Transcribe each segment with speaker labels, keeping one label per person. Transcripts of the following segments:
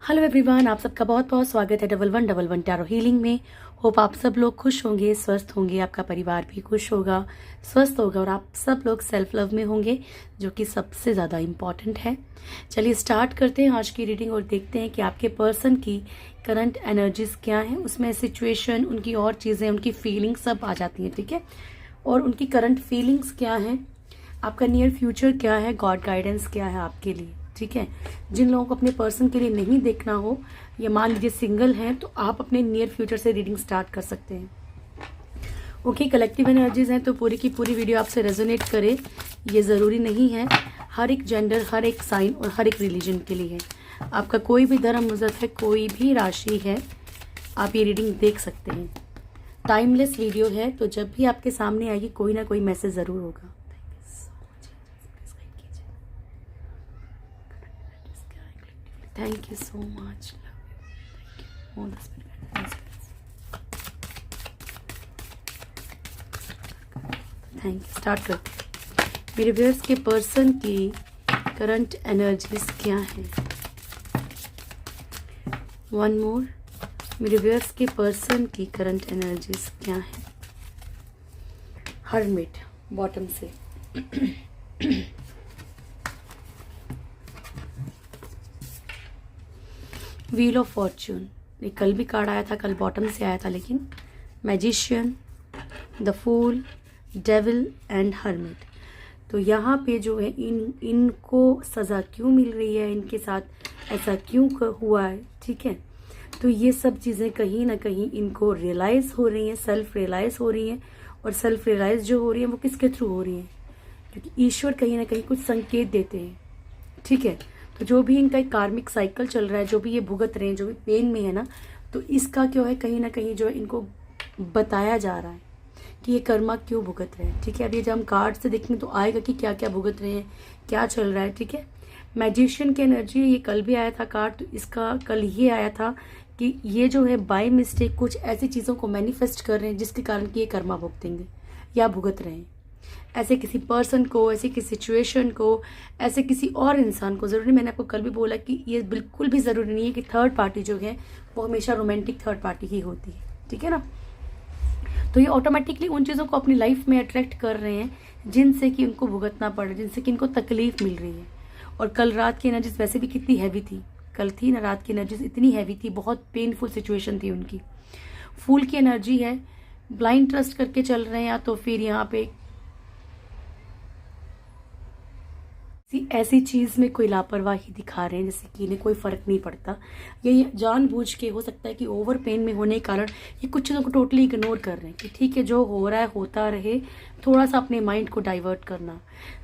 Speaker 1: Hello everyone, आप सबका बहुत बहुत स्वागत है 1111 टैरो हीलिंग में। होप आप सब लोग खुश होंगे, स्वस्थ होंगे, आपका परिवार भी खुश होगा, स्वस्थ होगा और आप सब लोग सेल्फ लव में होंगे, जो कि सबसे ज़्यादा इम्पॉर्टेंट है। चलिए स्टार्ट करते हैं आज की रीडिंग और देखते हैं कि आपके पर्सन की करंट एनर्जीज क्या हैं। उसमें सिचुएशन, उनकी और चीज़ें, उनकी फीलिंग्स सब आ जाती हैं, ठीक है। और उनकी करंट फीलिंग्स क्या हैं, आपका नियर फ्यूचर क्या है, गॉड गाइडेंस क्या है आपके लिए, ठीक है। जिन लोगों को अपने पर्सन के लिए नहीं देखना हो या मान लीजिए सिंगल हैं, तो आप अपने नियर फ्यूचर से रीडिंग स्टार्ट कर सकते हैं। ओके, कलेक्टिव एनर्जीज हैं तो पूरी की पूरी वीडियो आपसे रेजोनेट करे ये ज़रूरी नहीं है। हर एक जेंडर, हर एक साइन और हर एक रिलीजन के लिए है। आपका कोई भी धर्म, मजहब है, कोई भी राशि है, आप ये रीडिंग देख सकते हैं। टाइमलेस वीडियो है, तो जब भी आपके सामने आएगी कोई ना कोई मैसेज ज़रूर होगा। Thank you so much. Love you. Thank you. All the spirit. Thank you. Start करते हैं। मेरे व्यूअर्स के पर्सन की करंट एनर्जीज क्या है। One more. मेरे व्यूअर्स के पर्सन की करंट एनर्जीज क्या है। हर्मिट बॉटम से व्हील ऑफ फॉर्च्यून, ये कल भी कार्ड आया था, कल बॉटम से आया था, लेकिन magician, the fool, devil and hermit. तो यहाँ पे जो है इनको सज़ा क्यों मिल रही है, इनके साथ ऐसा क्यों हुआ है, ठीक है। तो ये सब चीज़ें कहीं ना कहीं इनको रियलाइज़ हो रही हैं, सेल्फ रियलाइज़ हो रही हैं। और सेल्फ रियलाइज़ जो हो रही है वो किसके थ्रू हो रही है, क्योंकि ईश्वर कहीं ना कहीं कुछ संकेत देते हैं, ठीक है। तो जो भी इनका एक कार्मिक साइकिल चल रहा है, जो भी ये भुगत रहे हैं, जो भी पेन में है ना, तो इसका क्यों है, कहीं ना कहीं जो है इनको बताया जा रहा है कि ये कर्मा क्यों भुगत रहे हैं, ठीक है। अब ये जब हम कार्ड से देखेंगे तो आएगा कि क्या क्या भुगत रहे हैं, क्या चल रहा है, ठीक है। मैजिशियन की एनर्जी, ये कल भी आया था कार्ड, तो इसका कल ये आया था कि ये जो है बाय मिस्टेक कुछ ऐसी चीज़ों को मैनिफेस्ट कर रहे हैं जिसके कारण कि ये कर्मा भुगतेंगे या भुगत रहे हैं। ऐसे किसी पर्सन को, ऐसे किसी सिचुएशन को, ऐसे किसी और इंसान को, ज़रूरी, मैंने आपको कल भी बोला कि ये बिल्कुल भी ज़रूरी नहीं है कि थर्ड पार्टी जो है वो हमेशा रोमांटिक थर्ड पार्टी ही होती है, ठीक है ना। तो ये ऑटोमेटिकली उन चीज़ों को अपनी लाइफ में अट्रैक्ट कर रहे हैं जिनसे कि उनको भुगतना पड़ रहा है, जिनसे कि इनको तकलीफ मिल रही है। और कल रात की एनर्जीज वैसे भी कितनी हैवी थी, कल थी ना रात की एनर्जीज इतनी हैवी थी, बहुत पेनफुल सिचुएशन थी उनकी। फूल की एनर्जी है, ब्लाइंड ट्रस्ट करके चल रहे हैं, या तो फिर यहाँ पे ऐसी चीज़ में कोई लापरवाही दिखा रहे हैं जैसे कि इन्हें कोई फर्क नहीं पड़ता। ये जानबूझ के, हो सकता है कि ओवर पेन में होने के कारण ये कुछ चीज़ों को टोटली इग्नोर कर रहे हैं कि ठीक है, जो हो रहा है होता रहे, थोड़ा सा अपने माइंड को डाइवर्ट करना।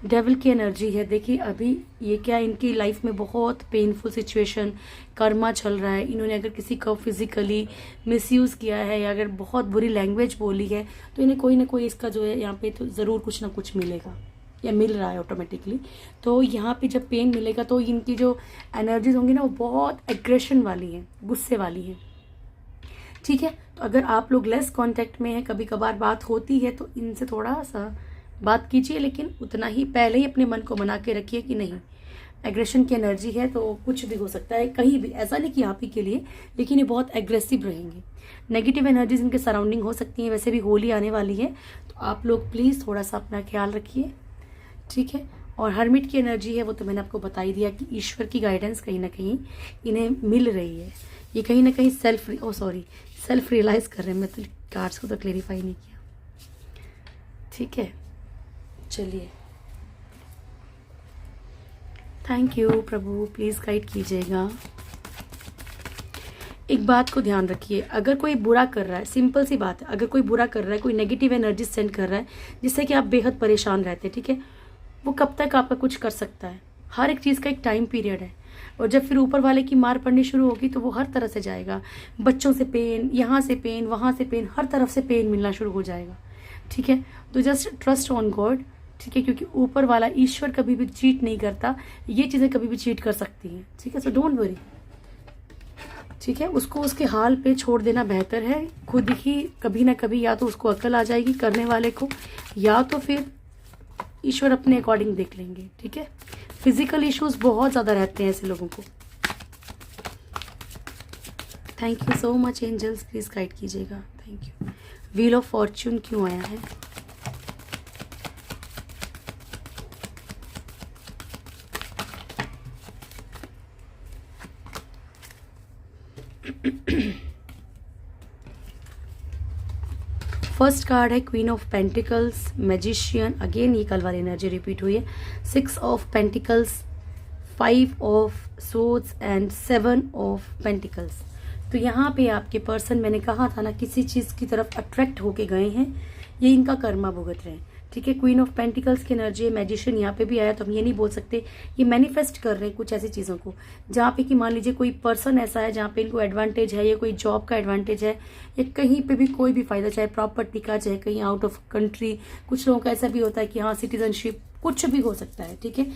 Speaker 1: डेविल की एनर्जी है, देखिए अभी ये क्या, इनकी लाइफ में बहुत पेनफुल सिचुएशन, कर्मा चल रहा है। इन्होंने अगर किसी को फिजिकली मिसयूज़ किया है या अगर बहुत बुरी लैंग्वेज बोली है, तो इन्हें कोई ना कोई इसका जो है यहाँ पे तो ज़रूर कुछ ना कुछ मिलेगा या मिल रहा है ऑटोमेटिकली। तो यहाँ पे जब पेन मिलेगा तो इनकी जो एनर्जीज होंगी ना वो बहुत एग्रेशन वाली है, गुस्से वाली है, ठीक है। तो अगर आप लोग लेस कांटेक्ट में हैं, कभी कभार बात होती है, तो इनसे थोड़ा सा बात कीजिए, लेकिन उतना ही पहले ही अपने मन को मना के रखिए कि नहीं, एग्रेशन की एनर्जी है तो कुछ भी हो सकता है कहीं भी, ऐसा नहीं कि आप ही के लिए, लेकिन ये बहुत एग्रेसिव रहेंगे। नेगेटिव एनर्जीज इनके सराउंडिंग हो सकती हैं। वैसे भी होली आने वाली है, तो आप लोग प्लीज़ थोड़ा सा अपना ख्याल रखिए, ठीक है। और हर्मिट की एनर्जी है, वो तो मैंने आपको बता ही दिया कि ईश्वर की गाइडेंस कहीं ना कहीं इन्हें मिल रही है। ये कहीं ना कहीं सेल्फ रियलाइज कर रहे हैं। मैं तो कार्ड्स को तो क्लेरिफाई नहीं किया, ठीक है। चलिए, thank you Prabhu, please guide कीजिएगा। एक बात को ध्यान रखिए, अगर कोई बुरा कर रहा है, सिंपल सी बात है, अगर कोई बुरा कर रहा है, कोई नेगेटिव एनर्जी सेंड कर रहा है जिससे कि आप बेहद परेशान रहते हैं, ठीक है, वो कब तक आपका कुछ कर सकता है। हर एक चीज़ का एक टाइम पीरियड है, और जब फिर ऊपर वाले की मार पड़नी शुरू होगी तो वो हर तरह से जाएगा। बच्चों से पेन, यहाँ से पेन, वहाँ से पेन, हर तरफ से पेन मिलना शुरू हो जाएगा, ठीक है। तो जस्ट ट्रस्ट ऑन गॉड, ठीक है, क्योंकि ऊपर वाला ईश्वर कभी भी चीट नहीं करता, ये चीज़ें कभी भी चीट कर सकती हैं, ठीक है। सो डोंट वरी, ठीक है। उसको उसके हाल पे छोड़ देना बेहतर है। खुद ही कभी ना कभी या तो उसको अकल आ जाएगी करने वाले को, या तो फिर ईश्वर अपने अकॉर्डिंग देख लेंगे, ठीक है। फिजिकल इश्यूज बहुत ज़्यादा रहते हैं ऐसे लोगों को, thank you so much angels, please guide कीजिएगा, thank you. Wheel of fortune क्यों आया है? फर्स्ट कार्ड है queen of pentacles, magician, again ये कल वाली एनर्जी रिपीट हुई है। 6 of pentacles, 5 of swords and 7 of pentacles. तो यहाँ पे आपके पर्सन, मैंने कहा था ना, किसी चीज़ की तरफ अट्रैक्ट होके गए हैं, ये इनका कर्मा भुगत रहे हैं, ठीक है। क्वीन ऑफ पेंटिकल्स की एनर्जी है, मैजिशियन यहाँ पे भी आया, तो हम ये नहीं बोल सकते ये मैनिफेस्ट कर रहे हैं कुछ ऐसी चीज़ों को जहाँ पे कि मान लीजिए कोई पर्सन ऐसा है जहाँ पे इनको एडवांटेज है, या कोई जॉब का एडवांटेज है, या कहीं पे भी कोई भी फायदा, चाहे प्रॉपर्टी का, चाहे कहीं आउट ऑफ कंट्री। कुछ लोगों का ऐसा भी होता है कि हाँ सिटीजनशिप, कुछ भी हो सकता है, ठीक है।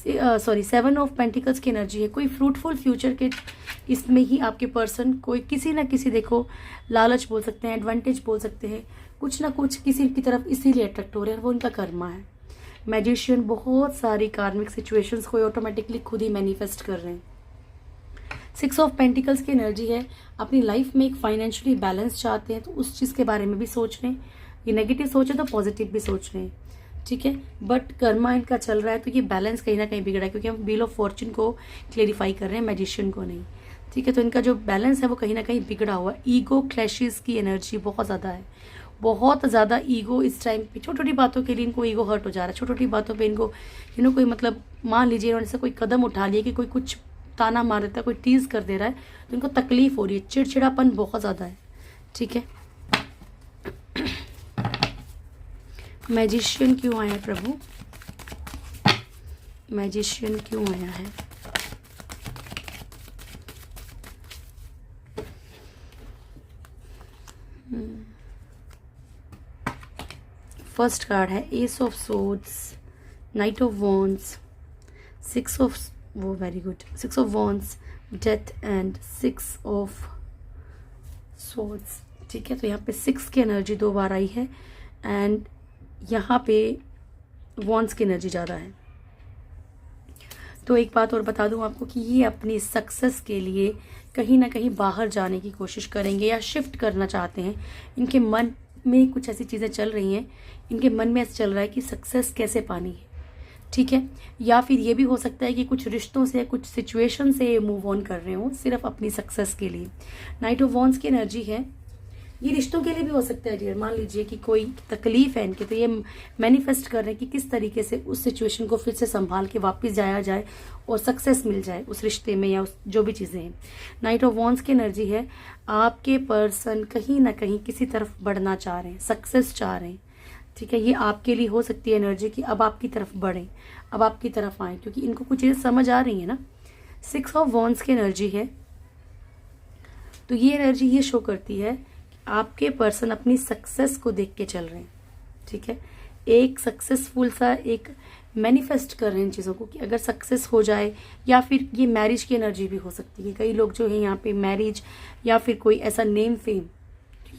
Speaker 1: 7 ऑफ पेंटिकल्स की एनर्जी है, कोई फ्रूटफुल फ्यूचर के इसमें ही आपके पर्सन कोई किसी ना किसी, देखो लालच बोल सकते हैं, एडवांटेज बोल सकते हैं, कुछ ना कुछ किसी की तरफ इसीलिए अट्रैक्ट हो रहे हैं, वो उनका कर्मा है। मैजिशियन बहुत सारी कार्मिक सिचुएशंस को ऑटोमेटिकली खुद ही मैनिफेस्ट कर रहे हैं। 6 ऑफ पेंटिकल्स की एनर्जी है, अपनी लाइफ में एक फाइनेंशियली बैलेंस चाहते हैं, तो उस चीज़ के बारे में भी सोच रहे हैं। ये नेगेटिव सोचे तो पॉजिटिव भी सोच रहे हैं, ठीक है। बट कर्मा इनका चल रहा है, तो ये बैलेंस कहीं ना कहीं बिगड़ा है, क्योंकि हम व्हील ऑफ फॉर्च्यून को क्लेरिफाई कर रहे हैं, मैजिशियन को नहीं, ठीक है। तो इनका जो बैलेंस है वो कहीं ना कहीं बिगड़ा हुआ है। ईगो क्लैशेस की एनर्जी बहुत ज़्यादा है, बहुत ज़्यादा ईगो इस टाइम पे। छोटी छोटी बातों के लिए इनको ईगो हर्ट हो जा रहा है, छोटी छोटी बातों पे इनको कोई मतलब, मान लीजिए इन्होंने से कोई कदम उठा लिया कि कोई कुछ ताना मार देता है, कोई टीज कर दे रहा है, तो इनको तकलीफ हो रही है, चिड़चिड़ापन बहुत ज़्यादा है, ठीक है। मैजिशियन क्यों आया है प्रभु? मैजिशियन क्यों आया है? फर्स्ट कार्ड है ace of swords, knight of wands, 6 of, वो very good, 6 of wands, death and 6 of swords, ठीक है। तो यहाँ पे 6 की एनर्जी 2 बार आई है, एंड यहाँ पे वॉन्ड्स की एनर्जी ज़्यादा है। तो एक बात और बता दूं आपको कि ये अपनी सक्सेस के लिए कहीं ना कहीं बाहर जाने की कोशिश करेंगे या शिफ्ट करना चाहते हैं। इनके मन में कुछ ऐसी चीज़ें चल रही हैं, इनके मन में ऐसा चल रहा है कि सक्सेस कैसे पानी है, ठीक है। या फिर ये भी हो सकता है कि कुछ रिश्तों से, कुछ सिचुएशन से मूव ऑन कर रहे हो सिर्फ अपनी सक्सेस के लिए। नाइट ऑफ वॉन्ड्स की एनर्जी है, ये रिश्तों के लिए भी हो सकता है डियर। मान लीजिए कि कोई तकलीफ है इनके, तो ये मैनिफेस्ट कर रहे हैं कि किस तरीके से उस सिचुएशन को फिर से संभाल के वापस जाया जाए और सक्सेस मिल जाए उस रिश्ते में, या उस जो भी चीज़ें हैं। नाइट ऑफ वॉन्ड्स की एनर्जी है, आपके पर्सन कहीं ना कहीं किसी तरफ बढ़ना चाह रहे हैं, सक्सेस चाह रहे हैं, ठीक है। ये आपके लिए हो सकती है एनर्जी कि अब आपकी तरफ बढ़ें, अब आपकी तरफ आएँ, क्योंकि इनको कुछ चीज़ें समझ आ रही है ना। 6 ऑफ वॉन्ड्स की एनर्जी है, तो ये एनर्जी ये शो करती है आपके पर्सन अपनी सक्सेस को देख के चल रहे हैं, ठीक है। एक सक्सेसफुल सा एक मैनिफेस्ट कर रहे हैं इन चीज़ों को कि अगर सक्सेस हो जाए, या फिर ये मैरिज की एनर्जी भी हो सकती है। कई लोग जो है यहाँ पे मैरिज या फिर कोई ऐसा नेम फेम,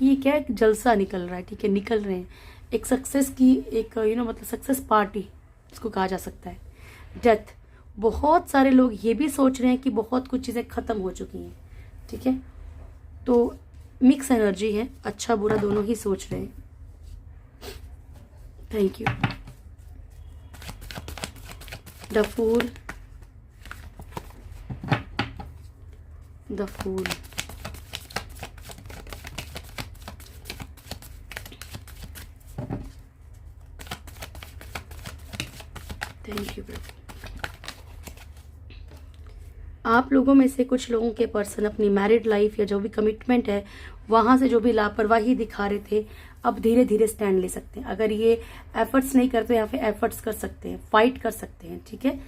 Speaker 1: ये क्या एक जलसा निकल रहा है, ठीक है, निकल रहे हैं एक सक्सेस की, एक मतलब सक्सेस पार्टी इसको कहा जा सकता है। डेथ, बहुत सारे लोग ये भी सोच रहे हैं कि बहुत कुछ चीज़ें खत्म हो चुकी हैं, ठीक है। तो मिक्स एनर्जी है, अच्छा बुरा दोनों ही सोच रहे हैं। Thank you. The fool, the fool, thank you प्रभु। आप लोगों में से कुछ लोगों के पर्सन अपनी मैरिड लाइफ या जो भी कमिटमेंट है वहाँ से जो भी लापरवाही दिखा रहे थे, अब धीरे धीरे स्टैंड ले सकते हैं। अगर ये एफर्ट्स नहीं करते, यहाँ पे एफर्ट्स कर सकते हैं, फाइट कर सकते हैं, ठीक है।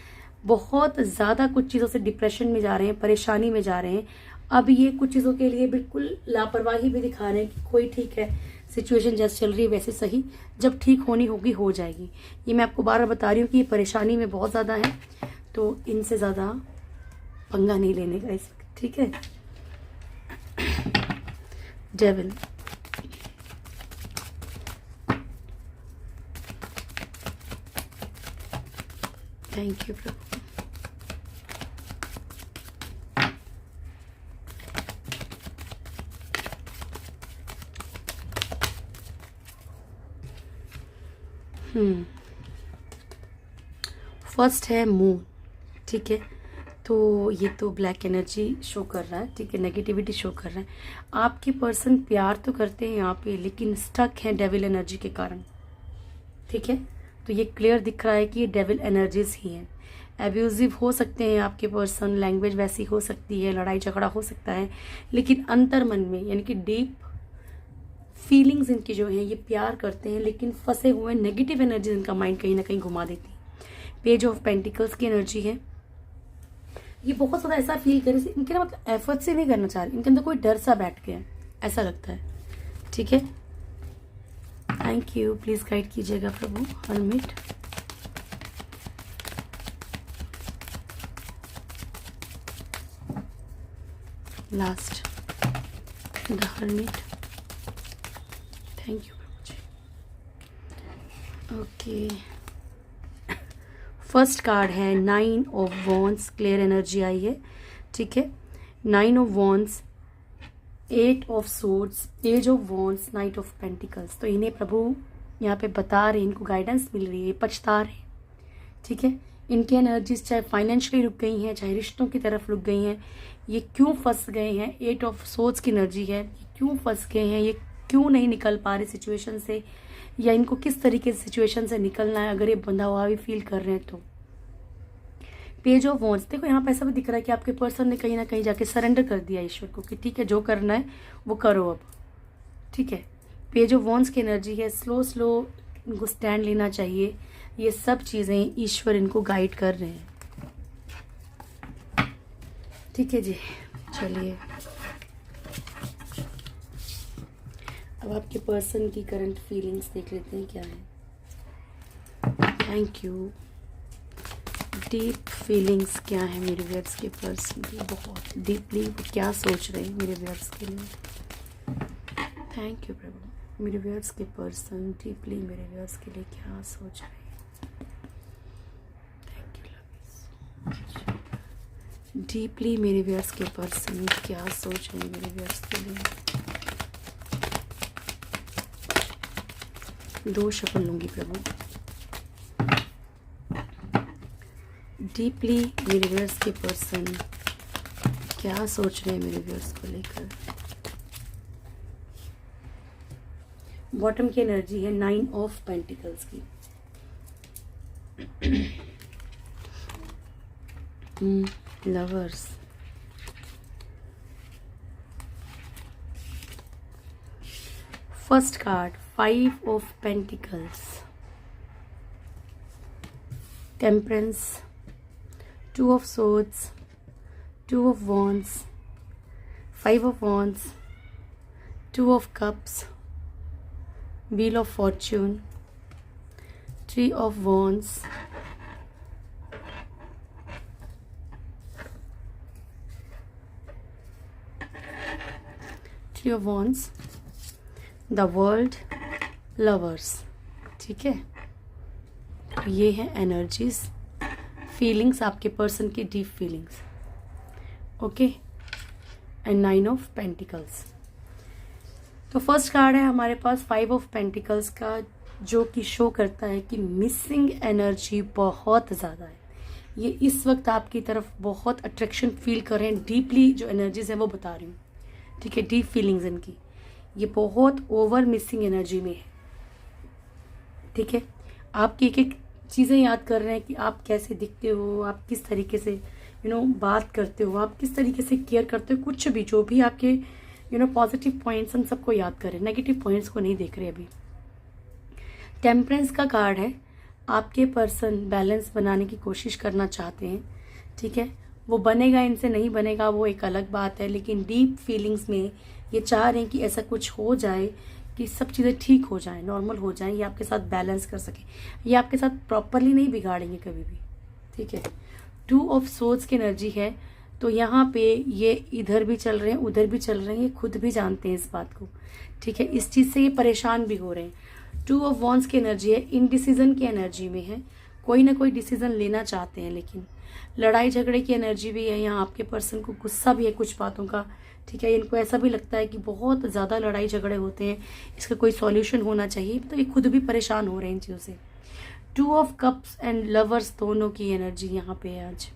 Speaker 1: बहुत ज़्यादा कुछ चीज़ों से डिप्रेशन में जा रहे हैं, परेशानी में जा रहे हैं। अब ये कुछ चीज़ों के लिए बिल्कुल लापरवाही भी दिखा रहे हैं कि कोई ठीक है, सिचुएशन जैसे चल रही है वैसे सही, जब ठीक होनी होगी हो जाएगी। ये मैं आपको बार बार बता रही हूँ कि ये परेशानी में बहुत ज़्यादा है, तो इनसे ज़्यादा पंगा नहीं लेने का इस वक्त, ठीक है। Devil, thank you Prabhu. First है मून, ठीक है। तो ये तो ब्लैक एनर्जी शो कर रहा है, ठीक है, नेगेटिविटी शो कर रहा है। आपके पर्सन प्यार तो करते हैं यहाँ पे, लेकिन स्टक हैं डेविल एनर्जी के कारण, ठीक है। तो ये क्लियर दिख रहा है कि ये डेविल एनर्जीज ही हैं। एब्यूजिव हो सकते हैं आपके पर्सन, लैंग्वेज वैसी हो सकती है, लड़ाई झगड़ा हो सकता है, लेकिन अंतर मन में यानी कि डीप फीलिंग्स इनकी जो है, ये प्यार करते हैं, लेकिन फंसे हुए नेगेटिव एनर्जी इनका माइंड कहीं ना कहीं घुमा देती है। पेज ऑफ पेंटिकल्स की एनर्जी है। ये बहुत ज़्यादा ऐसा फील करे इनके ना, मतलब एफर्ट से नहीं करना चाह रहे, इनके अंदर कोई डर सा बैठ गया है, ऐसा लगता है, ठीक है। थैंक यू, प्लीज गाइड कीजिएगा प्रभु। Hermit, last the hermit, thank you प्रभु जी। ओके, फर्स्ट कार्ड है 9 ऑफ वॉन्ड्स, क्लियर एनर्जी आई है, ठीक है। 9 of wands, 8 of swords, page of wands, knight of pentacles. तो इन्हें प्रभु यहाँ पे बता रहे, इनको गाइडेंस मिल रही है, पछता रहे, ठीक है। इनकी एनर्जीज चाहे फाइनेंशियली रुक गई हैं, चाहे रिश्तों की तरफ रुक गई हैं, ये क्यों फंस गए हैं। 8 ऑफ सोर्ड्स की एनर्जी है, ये क्यों फंस गए हैं, ये क्यों नहीं निकल पा रहे सिचुएशन से, या इनको किस तरीके से सिचुएशन से निकलना है, अगर ये बंधा हुआ भी फील कर रहे हैं तो। पेज ऑफ वॉन्ड्स, देखो यहाँ पे ऐसा भी दिख रहा है कि आपके पर्सन ने कहीं ना कहीं जाके सरेंडर कर दिया ईश्वर को कि ठीक है, जो करना है वो करो अब, ठीक है। पेज ऑफ वॉन्ड्स की एनर्जी है, स्लो स्लो इनको स्टैंड लेना चाहिए, ये सब चीज़ें ईश्वर इनको गाइड कर रहे हैं, ठीक है जी। चलिए अब आपके पर्सन की करंट फीलिंग्स देख लेते हैं क्या है। Thank you. डीप फीलिंग्स क्या है मेरे व्यूअर्स के पर्सन की, बहुत डीपली वो क्या सोच रहे हैं मेरे व्यूअर्स के लिए। थैंक यू प्रभु। मेरे व्यूअर्स के पर्सन डीपली मेरे व्यूअर्स के लिए क्या सोच रहे हैं। Thank you, love you so much. Deeply मेरे व्यूअर्स के पर्सन क्या सोच रहे हैं मेरे व्यूअर्स के लिए। 2 शफल लूंगी प्रभु। डीपली मेरे व्यूअर्स के पर्सन क्या सोच रहे हैं मेरे व्यूअर्स को लेकर। बॉटम की एनर्जी है 9 ऑफ पेंटिकल्स की। Lovers, first card 5 of pentacles, temperance, 2 of swords, 2 of wands, 5 of wands, 2 of cups, wheel of fortune, 3 of wands, 3 of wands, the world, lovers, ठीक है। ये है एनर्जीज, फीलिंग्स, आपके पर्सन की deep feelings, okay. And 9 of pentacles. तो first card है हमारे पास 5 of pentacles का, जो कि शो करता है कि मिसिंग एनर्जी बहुत ज़्यादा है। ये इस वक्त आपकी तरफ बहुत अट्रैक्शन फील कर रहे हैं, डीपली जो एनर्जीज है वो बता रही हूँ, ठीक है। डीप फीलिंग्स इनकी, ये बहुत ओवर मिसिंग एनर्जी में है, ठीक है। आपकी एक एक चीज़ें याद कर रहे हैं कि आप कैसे दिखते हो, आप किस तरीके से बात करते हो, आप किस तरीके से केयर करते हो, कुछ भी जो भी आपके पॉजिटिव पॉइंट्स, हम सबको याद करें, नेगेटिव पॉइंट्स को नहीं देख रहे अभी। टेम्परेंस का कार्ड है, आपके पर्सन बैलेंस बनाने की कोशिश करना चाहते हैं, ठीक है। वो बनेगा, इनसे नहीं बनेगा, वो एक अलग बात है, लेकिन डीप फीलिंग्स में ये चाह रहे हैं कि ऐसा कुछ हो जाए कि सब चीज़ें ठीक हो जाएं, नॉर्मल हो जाएं, ये आपके साथ बैलेंस कर सके, ये आपके साथ प्रॉपरली नहीं बिगाड़ेंगे कभी भी, ठीक है। 2 ऑफ सोर्ड्स की एनर्जी है, तो यहाँ पे ये इधर भी चल रहे हैं, उधर भी चल रहे हैं, ये खुद भी जानते हैं इस बात को, ठीक है। इस चीज़ से ये परेशान भी हो रहे हैं। 2 ऑफ वॉन्ड्स की एनर्जी है, इनडिसीजन की एनर्जी में है, कोई ना कोई डिसीजन लेना चाहते हैं, लेकिन लड़ाई झगड़े की एनर्जी भी है यहाँ। आपके पर्सन को गुस्सा भी है कुछ बातों का, ठीक है। इनको ऐसा भी लगता है कि बहुत ज़्यादा लड़ाई झगड़े होते हैं, इसका कोई सॉल्यूशन होना चाहिए, तो ये खुद भी परेशान हो रहे हैं इन चीज़ों से। Two of cups and lovers दोनों की एनर्जी यहाँ पे है आज,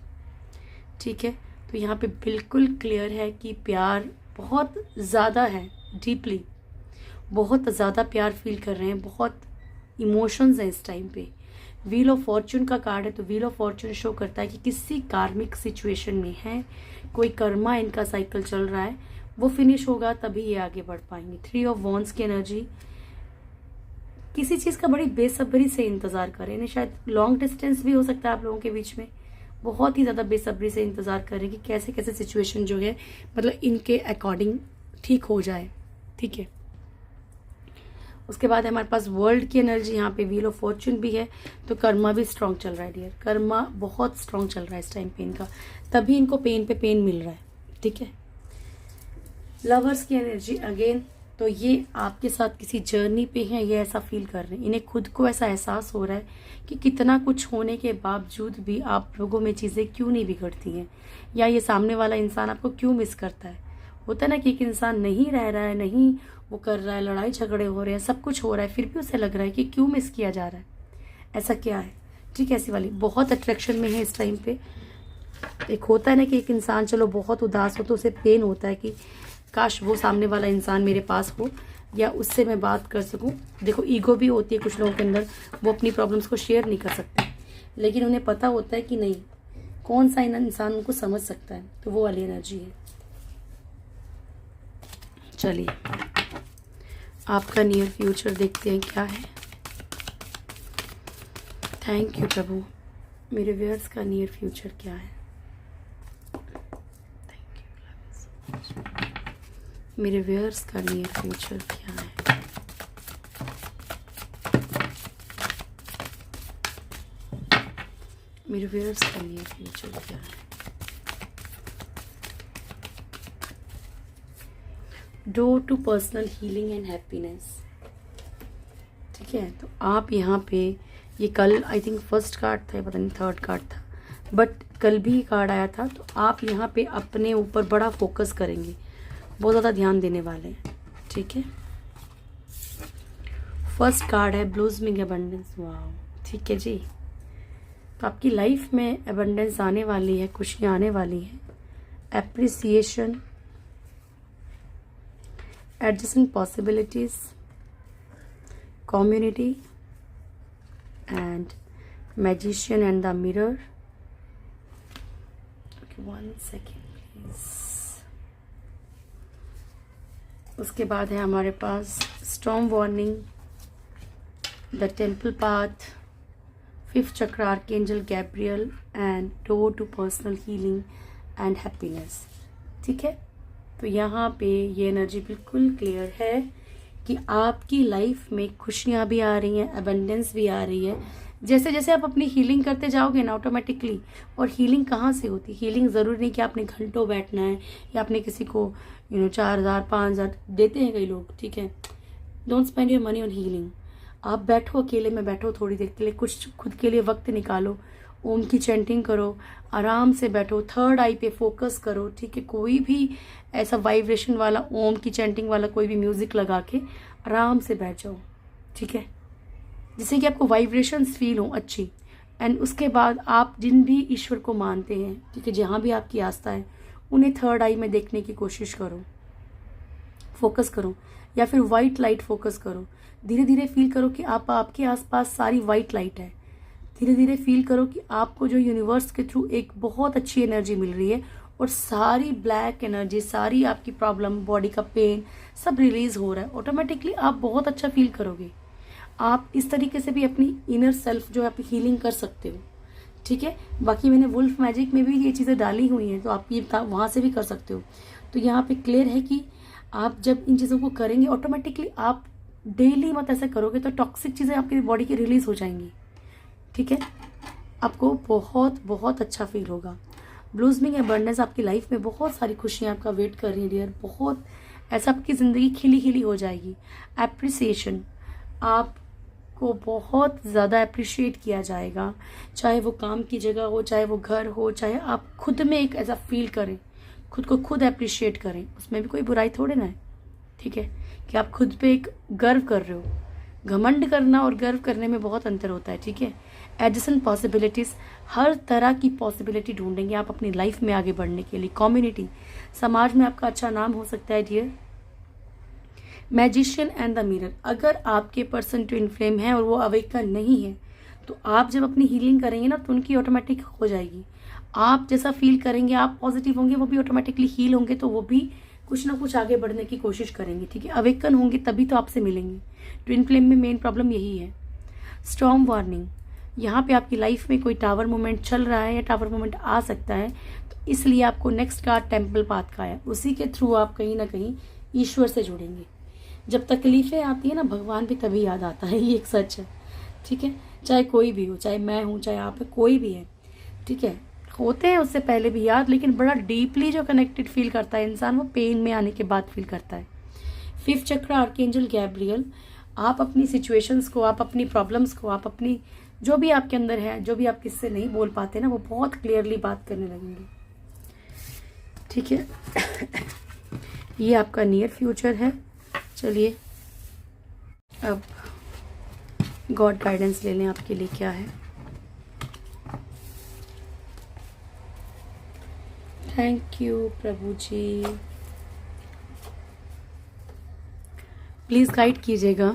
Speaker 1: ठीक है। तो यहाँ पे बिल्कुल क्लियर है कि प्यार बहुत ज़्यादा है, डीपली बहुत ज़्यादा प्यार फील कर रहे हैं, बहुत इमोशंस हैं इस टाइम पे। व्हील ऑफ फॉर्चून का कार्ड है, तो व्हील ऑफ फॉर्चून शो करता है कि किसी कार्मिक सिचुएशन में है, कोई कर्मा इनका साइकिल चल रहा है, वो फिनिश होगा तभी ये आगे बढ़ पाएंगे। 3 ऑफ वॉन्ड्स की एनर्जी, किसी चीज़ का बड़ी बेसब्री से इंतज़ार करें, इन्हें शायद लॉन्ग डिस्टेंस भी हो सकता है आप लोगों के बीच में, बहुत ही ज़्यादा बेसब्री से इंतज़ार करें कि कैसे कैसे सिचुएशन जो है मतलब इनके अकॉर्डिंग ठीक हो जाए, ठीक है। उसके बाद हमारे पास वर्ल्ड की एनर्जी, यहाँ पे व्हील ऑफ फॉर्चून भी है, तो कर्मा भी स्ट्रांग चल रहा है डियर, कर्मा बहुत स्ट्रांग चल रहा है इस टाइम पे इनका, तभी इनको पेन पे पेन मिल रहा है, ठीक है। लवर्स की एनर्जी अगेन, तो ये आपके साथ किसी जर्नी पे हैं, ये ऐसा फील कर रहे हैं, इन्हें खुद को ऐसा एहसास हो रहा है कि कितना कुछ होने के बावजूद भी आप लोगों में चीज़ें क्यों नहीं बिगड़ती हैं, या ये सामने वाला इंसान आपको क्यों मिस करता है। होता है ना कि एक इंसान नहीं रह रहा है, नहीं वो कर रहा है, लड़ाई झगड़े हो रहे हैं, सब कुछ हो रहा है, फिर भी उसे लग रहा है कि क्यों मिस किया जा रहा है, ऐसा क्या है, ठीक है। ऐसी वाली बहुत अट्रैक्शन में है इस टाइम पे। एक होता है ना कि एक इंसान चलो बहुत उदास हो तो उसे पेन होता है कि काश वो सामने वाला इंसान मेरे पास हो या उससे मैं बात कर सकूं। देखो ईगो भी होती है कुछ लोगों के अंदर, वो अपनी प्रॉब्लम्स को शेयर नहीं कर सकते, लेकिन उन्हें पता होता है कि नहीं कौन सा इंसान उनको समझ सकता है, तो वो वाली एनर्जी है। चलिए आपका नियर फ्यूचर देखते हैं क्या है। थैंक यू प्रभु, मेरे व्यूअर्स का नियर फ्यूचर क्या है। थैंक यू, मेरे व्यूअर्स का नियर फ्यूचर क्या है। मेरे व्यूअर्स का नियर फ्यूचर क्या है। Door to personal healing and happiness, ठीक है। तो आप यहाँ पे, ये कल आई थिंक फर्स्ट कार्ड था, पता नहीं थर्ड कार्ड था, बट कल भी कार्ड आया था, तो आप यहाँ पे अपने ऊपर बड़ा फोकस करेंगे, बहुत ज़्यादा ध्यान देने वाले हैं, ठीक है। फर्स्ट कार्ड है ब्लूसमिंग एबंडेंस, वाह, ठीक है जी। तो आपकी लाइफ में एबंडेंस आने वाली है, खुशियाँ आने वाली है, appreciation, adjacent possibilities, community, and magician and the mirror. Okay, 1 second please. उसके बाद है हमारे पास storm warning, the temple path, 5th chakra archangel Gabriel, and door to personal healing and happiness, ठीक है। तो यहाँ पे ये एनर्जी बिल्कुल क्लियर है कि आपकी लाइफ में खुशियाँ भी आ रही हैं, एबंडेंस भी आ रही है। जैसे जैसे आप अपनी हीलिंग करते जाओगे ना ऑटोमेटिकली, और हीलिंग कहाँ से होती है, हीलिंग ज़रूरी नहीं कि आपने घंटों बैठना है या आपने किसी को 4,000 5,000 देते हैं कई लोग, ठीक है। Don't spend your money on healing. आप बैठो, अकेले में बैठो, थोड़ी देर के लिए कुछ खुद के लिए वक्त निकालो, ओम की चैंटिंग करो, आराम से बैठो, थर्ड आई पे फोकस करो, ठीक है। कोई भी ऐसा वाइब्रेशन वाला ओम की चैंटिंग वाला कोई भी म्यूजिक लगा के आराम से बैठ जाओ, ठीक है, जिससे कि आपको वाइब्रेशंस फील हो अच्छी। एंड उसके बाद आप जिन भी ईश्वर को मानते हैं, ठीक है, जहाँ भी आपकी आस्था है, उन्हें थर्ड आई में देखने की कोशिश करो, फोकस करो, या फिर वाइट लाइट फोकस करो। धीरे धीरे फील करो कि आपके आसपास सारी वाइट लाइट है। धीरे धीरे फील करो कि आपको जो यूनिवर्स के थ्रू एक बहुत अच्छी एनर्जी मिल रही है, और सारी ब्लैक एनर्जी, सारी आपकी प्रॉब्लम, बॉडी का पेन सब रिलीज हो रहा है। ऑटोमेटिकली आप बहुत अच्छा फील करोगे। आप इस तरीके से भी अपनी इनर सेल्फ जो है आप हीलिंग कर सकते हो, ठीक है। बाकी मैंने वुल्फ मैजिक में भी ये चीज़ें डाली हुई हैं, तो आप ये वहाँ से भी कर सकते हो। तो यहाँ पे क्लियर है कि आप जब इन चीज़ों को करेंगे, ऑटोमेटिकली आप डेली मत ऐसा करोगे तो टॉक्सिक चीज़ें आपकी बॉडी की रिलीज हो जाएंगी, ठीक है। आपको बहुत बहुत अच्छा फील होगा। ब्लूसमिंग एबंडेंस, आपकी लाइफ में बहुत सारी खुशियाँ आपका वेट कर रही है डियर, बहुत ऐसा आपकी ज़िंदगी खिली खिली हो जाएगी। एप्रिसिएशन, आपको बहुत ज़्यादा अप्रिशिएट किया जाएगा, चाहे वो काम की जगह हो, चाहे वो घर हो, चाहे आप खुद में एक ऐसा फील करें, खुद को खुद अप्रिशिएट करें, उसमें भी कोई बुराई थोड़े ना है, ठीक है, कि आप खुद पे एक गर्व कर रहे हो। घमंड करना और गर्व करने में बहुत अंतर होता है, ठीक है। एडजसेंट पॉसिबिलिटीज़, हर तरह की पॉसिबिलिटी ढूंढेंगे आप अपनी लाइफ में आगे बढ़ने के लिए। कम्युनिटी, समाज में आपका अच्छा नाम हो सकता है dear. Magician and the mirror, अगर आपके पर्सन ट्विन फ्लेम है और वो अवेकन नहीं है तो आप जब अपनी हीलिंग करेंगे ना तो उनकी ऑटोमेटिक हो जाएगी। आप जैसा फील करेंगे, आप पॉजिटिव होंगे, वो भी ऑटोमेटिकली हील होंगे, तो वो भी कुछ ना कुछ आगे बढ़ने की कोशिश करेंगे। ठीक है, अवेकन होंगे तभी तो आपसे मिलेंगे। ट्विन फ्लेम में मेन प्रॉब्लम यही है। स्टॉर्म वार्निंग, यहाँ पे आपकी लाइफ में कोई टावर मोमेंट चल रहा है या टावर मोमेंट आ सकता है, तो इसलिए आपको नेक्स्ट कार्ड टेम्पल पाथ का है। उसी के थ्रू आप कहीं ना कहीं ईश्वर से जुड़ेंगे। जब तकलीफें आती है ना, भगवान भी तभी याद आता है, ये एक सच है। ठीक है, चाहे कोई भी हो, चाहे मैं हूँ, चाहे आप है, कोई भी है। ठीक है, होते हैं उससे पहले भी याद, लेकिन बड़ा डीपली जो कनेक्टेड फील करता है इंसान, वो पेन में आने के बाद फील करता है। 5th चक्र आर्कएंजल गैब्रियल, आप अपनी सिचुएशंस को, आप अपनी प्रॉब्लम्स को, आप अपनी जो भी आपके अंदर है, जो भी आप किससे नहीं बोल पाते ना, वो बहुत क्लियरली बात करने लगेंगे। ठीक है ये आपका नियर फ्यूचर है। चलिए अब गॉड गाइडेंस ले लें, आपके लिए क्या है। Thank you Prabhu ji, please guide कीजिएगा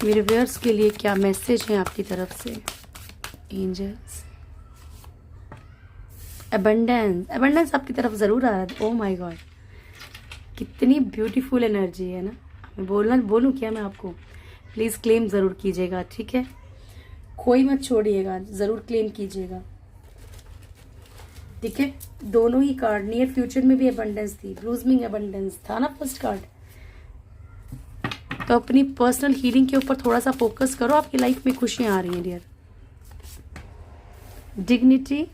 Speaker 1: मेरे व्यूअर्स के लिए क्या मैसेज है आपकी तरफ से। एंजल्स, अबंडेंस, अबंडेंस आपकी तरफ जरूर आ रहा है। ओह माय गॉड, कितनी ब्यूटीफुल एनर्जी है ना। मैं बोलूँ क्या मैं आपको, प्लीज क्लेम जरूर कीजिएगा। ठीक है, कोई मत छोड़िएगा, जरूर क्लेम कीजिएगा। ठीक है, दोनों ही कार्ड, नियर फ्यूचर में भी अबंडेंस थी, ब्लूजमिंग अबंडेंस था ना फर्स्ट कार्ड। तो अपनी पर्सनल हीलिंग के ऊपर थोड़ा सा फोकस करो, आपकी लाइफ में खुशियां आ रही हैं डियर। डिग्निटी,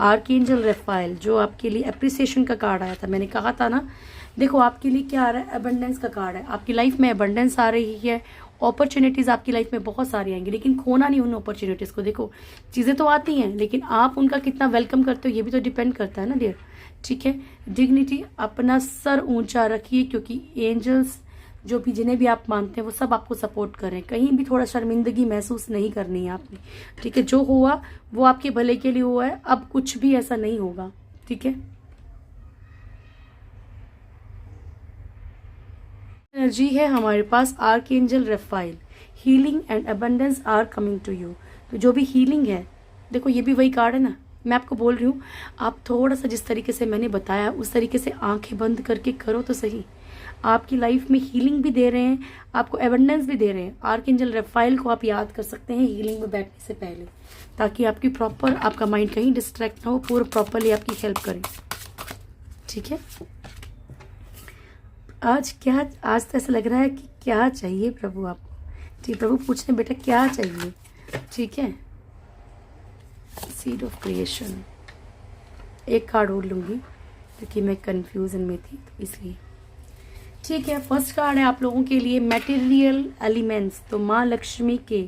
Speaker 1: आर्कएंजल रेफाइल, जो आपके लिए अप्रिसिएशन का कार्ड आया था। मैंने कहा था ना, देखो आपके लिए क्या आ रहा है, अबंडेंस का कार्ड है। आपकी लाइफ में अबंडेंस आ रही है, अपॉर्चुनिटीज आपकी लाइफ में बहुत सारी आएंगी, लेकिन खोना नहीं उन अपॉर्चुनिटीज को। देखो चीजें तो आती हैं, लेकिन आप उनका कितना वेलकम करते हो ये भी तो डिपेंड करता है ना डियर। ठीक है, डिग्निटी, अपना सर ऊंचा रखिए, क्योंकि एंजल्स जो भी जिन्हें भी आप मानते हैं वो सब आपको सपोर्ट करें। कहीं भी थोड़ा शर्मिंदगी महसूस नहीं करनी है आपने। ठीक है, जो हुआ वो आपके भले के लिए हुआ है, अब कुछ भी ऐसा नहीं होगा। ठीक है, एनर्जी है हमारे पास archangel Raphael, healing and abundance are coming to you. तो जो भी हीलिंग है, देखो ये भी वही कार्ड है ना, मैं आपको बोल रही हूँ, आप थोड़ा सा जिस तरीके से मैंने बताया उस तरीके से आंखें बंद करके करो तो सही। आपकी लाइफ में हीलिंग भी दे रहे हैं, आपको एबंडेंस भी दे रहे हैं। आर्कएंजल रेफाइल को आप याद कर सकते हैं हीलिंग में बैठने से पहले, ताकि आपकी प्रॉपर, आपका माइंड कहीं डिस्ट्रैक्ट ना हो, पूरा प्रॉपरली आपकी हेल्प करे। ठीक है, आज तो ऐसा लग रहा है कि क्या चाहिए प्रभु आपको। ठीक, प्रभु पूछ रहे बेटा क्या चाहिए। ठीक है, सीड ऑफ क्रिएशन, एक कार्ड और लूंगी क्योंकि मैं कंफ्यूजन में थी तो इसलिए। ठीक है, फर्स्ट कार्ड है आप लोगों के लिए मटेरियल एलिमेंट्स। तो माँ लक्ष्मी के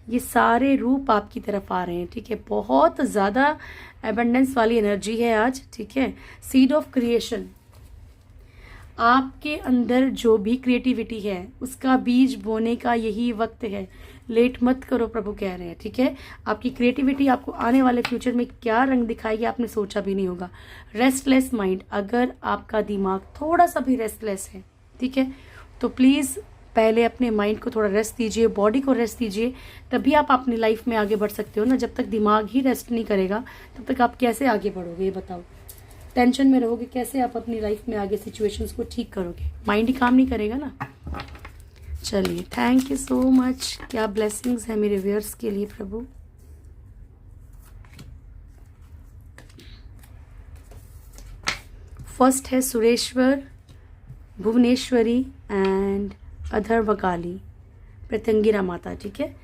Speaker 1: ये सारे रूप आपकी तरफ आ रहे हैं। ठीक है, बहुत ज्यादा एबंडेंस वाली एनर्जी है आज। ठीक है, सीड ऑफ क्रिएशन, आपके अंदर जो भी क्रिएटिविटी है उसका बीज बोने का यही वक्त है। लेट मत करो प्रभु कह रहे हैं। ठीक है, आपकी क्रिएटिविटी आपको आने वाले फ्यूचर में क्या रंग दिखाएगी आपने सोचा भी नहीं होगा। रेस्टलेस माइंड, अगर आपका दिमाग थोड़ा सा भी रेस्टलेस है, ठीक है, तो प्लीज पहले अपने माइंड को थोड़ा रेस्ट दीजिए, बॉडी को रेस्ट दीजिए, तभी आप अपनी लाइफ में आगे बढ़ सकते हो ना। जब तक दिमाग ही रेस्ट नहीं करेगा तब तक आप कैसे आगे बढ़ोगे ये बताओ। टेंशन में रहोगे, कैसे आप अपनी लाइफ में आगे सिचुएशंस को ठीक करोगे। माइंड ही काम नहीं करेगा ना। चलिए, थैंक यू सो मच। क्या ब्लेसिंग्स है मेरे व्यूअर्स के लिए प्रभु। फर्स्ट है सुरेश्वर, भुवनेश्वरी एंड अधर्वकाली, प्रत्यंगिरा माता। ठीक है,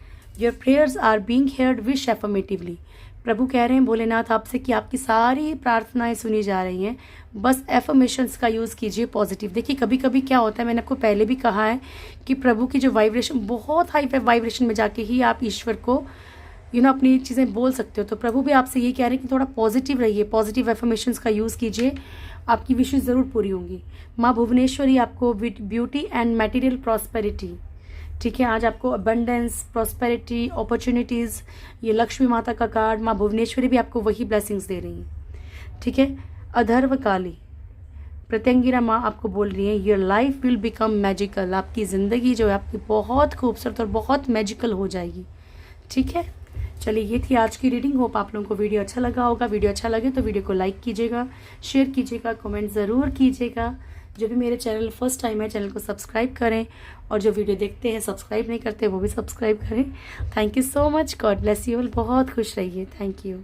Speaker 1: your prayers are being heard, wish affirmatively. प्रभु कह रहे हैं भोलेनाथ आपसे कि आपकी सारी प्रार्थनाएं सुनी जा रही हैं, बस एफर्मेशंस का यूज़ कीजिए पॉजिटिव। देखिए कभी कभी क्या होता है, मैंने आपको पहले भी कहा है कि प्रभु की जो वाइब्रेशन, बहुत हाई वाइब्रेशन में जाके ही आप ईश्वर को अपनी चीज़ें बोल सकते हो। तो प्रभु भी आपसे ये कह रहे हैं कि थोड़ा पॉजिटिव रहिए, पॉजिटिव एफर्मेशंस का यूज़ कीजिए, आपकी विशेष ज़रूर पूरी होंगी। माँ भुवनेश्वरी आपको ब्यूटी एंड मटेरियल प्रॉस्पेरिटी, ठीक है, आज आपको अबंडेंस, प्रॉस्पेरिटी, अपॉर्चुनिटीज़, ये लक्ष्मी माता का कार्ड, माँ भुवनेश्वरी भी आपको वही ब्लेसिंग्स दे रही हैं। ठीक है, अधर्व काली प्रत्यंगिरा माँ आपको बोल रही है your life will become magical, आपकी ज़िंदगी जो है आपकी बहुत खूबसूरत और बहुत मैजिकल हो जाएगी। ठीक है, चलिए ये थी आज की रीडिंग। होप आप लोगों को वीडियो अच्छा लगा होगा। वीडियो अच्छा लगे तो वीडियो को लाइक कीजिएगा, शेयर कीजिएगा, कमेंट ज़रूर कीजिएगा। जो भी मेरे चैनल फर्स्ट टाइम है चैनल को सब्सक्राइब करें, और जो वीडियो देखते हैं सब्सक्राइब नहीं करते वो भी सब्सक्राइब करें। Thank you so much, God bless you all, बहुत खुश रहिए। Thank you.